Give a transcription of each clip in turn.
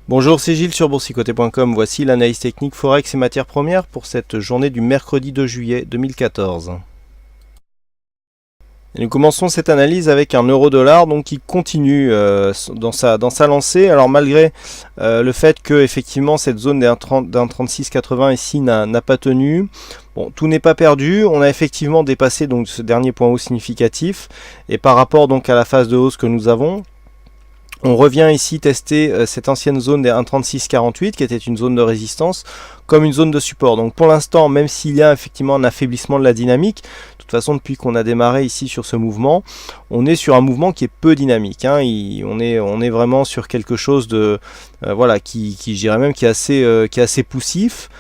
Bonjour, c'est Gilles sur boursicoté.com. Voici l'analyse technique Forex et matières premières pour cette journée du mercredi 2 juillet 2014. Et nous commençons cette analyse avec un euro-dollar donc qui continue dans sa lancée. Alors malgré le fait que effectivement cette zone d'un 36,80 ici n'a pas tenu, bon, tout n'est pas perdu. On a effectivement dépassé donc ce dernier point haut significatif, et par rapport donc à la phase de hausse que nous avons, on revient ici tester cette ancienne zone des 1,3648 qui était une zone de résistance comme une zone de support. Donc pour l'instant, même s'il y a effectivement un affaiblissement de la dynamique, de toute façon depuis qu'on a démarré ici sur ce mouvement, on est sur un mouvement qui est peu dynamique. Hein. On est vraiment sur quelque chose de voilà, qui je dirais même qui est assez poussif.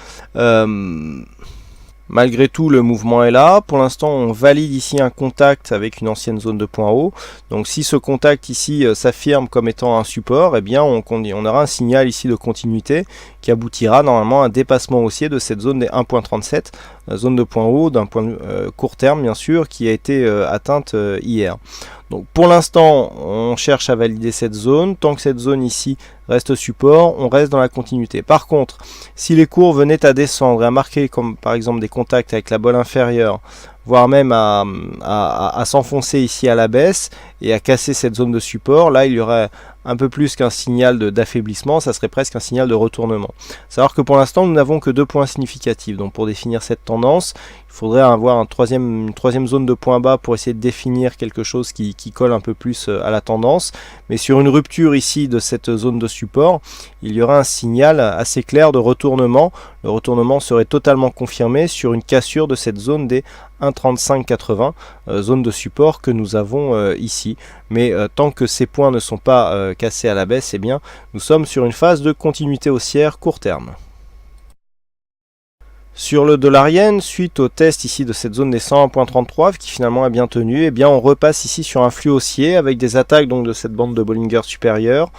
Malgré tout, le mouvement est là. Pour l'instant, on valide ici un contact avec une ancienne zone de point haut. Donc si ce contact ici s'affirme comme étant un support, eh bien on aura un signal ici de continuité qui aboutira normalement à un dépassement haussier de cette zone des 1.37, zone de point haut d'un point de court terme bien sûr, qui a été atteinte hier. Donc pour l'instant, on cherche à valider cette zone. Tant que cette zone ici reste support, on reste dans la continuité. Par contre, si les cours venaient à descendre et à marquer comme par exemple des contacts avec la bolle inférieure, voire même à s'enfoncer ici à la baisse et à casser cette zone de support, là il y aurait un peu plus qu'un signal d'affaiblissement, ça serait presque un signal de retournement. Savoir que pour l'instant nous n'avons que deux points significatifs, donc pour définir cette tendance, il faudrait avoir une troisième zone de point bas pour essayer de définir quelque chose qui colle un peu plus à la tendance, mais sur une rupture ici de cette zone de support, il y aura un signal assez clair de retournement. Le retournement serait totalement confirmé sur une cassure de cette zone des 1,3580, zone de support que nous avons ici. Mais tant que ces points ne sont pas cassés à la baisse, eh bien, nous sommes sur une phase de continuité haussière court terme. Sur le dollar yen, suite au test ici de cette zone des 101.33 qui finalement a bien tenu, eh bien on repasse ici sur un flux haussier avec des attaques donc de cette bande de Bollinger supérieure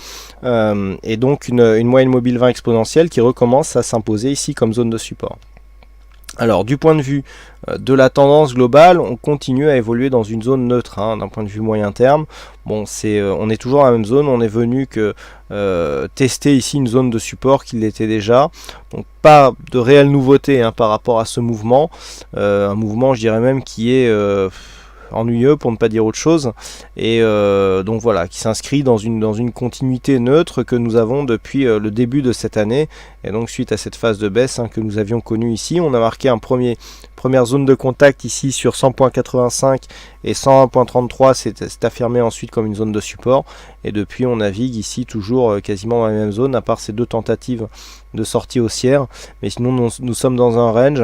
et donc une moyenne mobile 20 exponentielle qui recommence à s'imposer ici comme zone de support. Alors du point de vue de la tendance globale, on continue à évoluer dans une zone neutre hein, d'un point de vue moyen terme. Bon, on est toujours dans la même zone, on est venu que tester ici une zone de support qui l'était déjà. Donc pas de réelle nouveauté hein, par rapport à ce mouvement. Un mouvement je dirais même qui est ennuyeux pour ne pas dire autre chose, et donc voilà, qui s'inscrit dans une continuité neutre que nous avons depuis le début de cette année. Et donc suite à cette phase de baisse hein, que nous avions connue ici, on a marqué première zone de contact ici sur 100.85 et 101.33 c'est affirmé ensuite comme une zone de support, et depuis on navigue ici toujours quasiment dans la même zone à part ces deux tentatives de sortie haussière, mais sinon nous sommes dans un range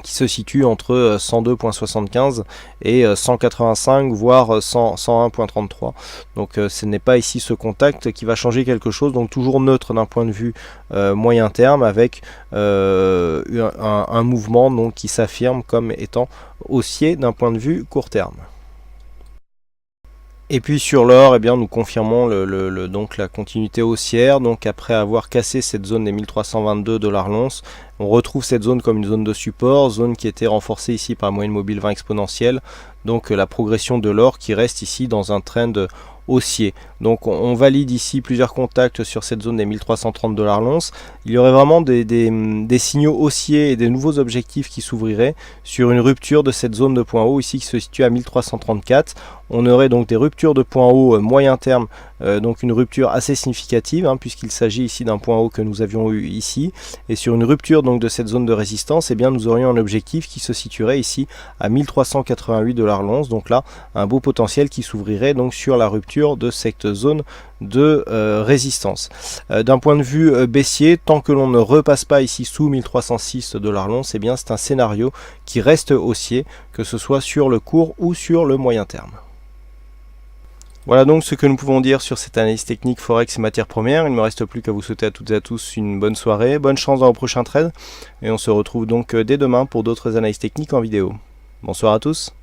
qui se situe entre 102.75 et 185 voire 101.33. Donc ce n'est pas ici ce contact qui va changer quelque chose, donc toujours neutre d'un point de vue moyen terme avec un mouvement donc qui s'affirme comme étant haussier d'un point de vue court terme. Et puis sur l'or, eh bien, nous confirmons donc la continuité haussière. Donc après avoir cassé cette zone des 1322 $ l'once, on retrouve cette zone comme une zone de support, zone qui était renforcée ici par la moyenne mobile 20 exponentielle. Donc la progression de l'or qui reste ici dans un trend haussier. Donc on valide ici plusieurs contacts sur cette zone des 1330 $ l'once. Il y aurait vraiment des signaux haussiers et des nouveaux objectifs qui s'ouvriraient sur une rupture de cette zone de point haut ici qui se situe à 1334. On aurait donc des ruptures de point haut moyen terme, donc une rupture assez significative hein, puisqu'il s'agit ici d'un point haut que nous avions eu ici, et sur une rupture donc de cette zone de résistance, eh bien nous aurions un objectif qui se situerait ici à 1388 $ l'once. Donc là un beau potentiel qui s'ouvrirait donc sur la rupture de cette zone de résistance. D'un point de vue baissier, tant que l'on ne repasse pas ici sous 1306 $ l'once, eh bien c'est un scénario qui reste haussier, que ce soit sur le court ou sur le moyen terme. Voilà donc ce que nous pouvons dire sur cette analyse technique Forex et matières premières. Il ne me reste plus qu'à vous souhaiter à toutes et à tous une bonne soirée, bonne chance dans vos prochains trades, et on se retrouve donc dès demain pour d'autres analyses techniques en vidéo. Bonsoir à tous.